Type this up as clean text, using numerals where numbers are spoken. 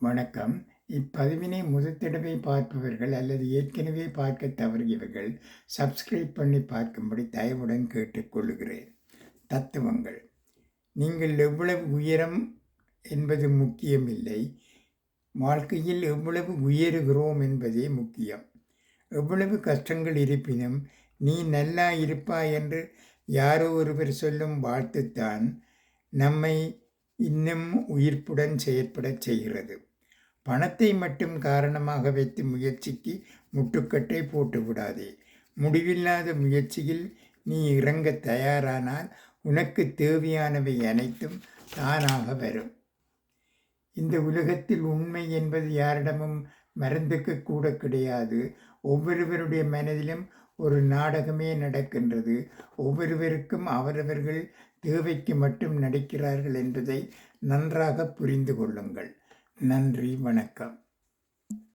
வணக்கம். இப்பதிவினை முதல் தடவை பார்ப்பவர்கள் அல்லது ஏற்கனவே பார்க்க தவறியவர்கள் சப்ஸ்கிரைப் பண்ணி பார்க்கும்படி தயவுடன் கேட்டுக்கொள்கிறேன். தத்துவங்கள். நீங்கள் எவ்வளவு உயரம் என்பது முக்கியமில்லை. வாழ்க்கையில் எவ்வளவு உயருகிறோம் என்பதே முக்கியம். எவ்வளவு கஷ்டங்கள் இருப்பினும் நீ நல்லா இருப்பாய் என்று யாரோ ஒருவர் சொல்லும் வாழ்த்துத்தான் நம்மை இன்னும் உயிர்ப்புடன் செயற்படச் செய்கிறது. பணத்தை மட்டும் காரணமாக வைத்து முயற்சிக்கு முட்டுக்கட்டை போட்டு விடாதே. முடிவில்லாத முயற்சியில் நீ இறங்க தயாரானால் உனக்கு தேவையானவை அனைத்தும் தானாக வரும். இந்த உலகத்தில் உண்மை என்பது யாரிடமும் மருந்துக்கு கூட கிடையாது. ஒவ்வொருவருடைய மனதிலும் ஒரு நாடகமே நடக்கின்றது. ஒவ்வொருவருக்கும் அவரவர்கள் தேவைக்கு மட்டும் நடிக்கிறார்கள் என்பதை நன்றாக புரிந்து கொள்ளுங்கள். நன்றி, வணக்கம்.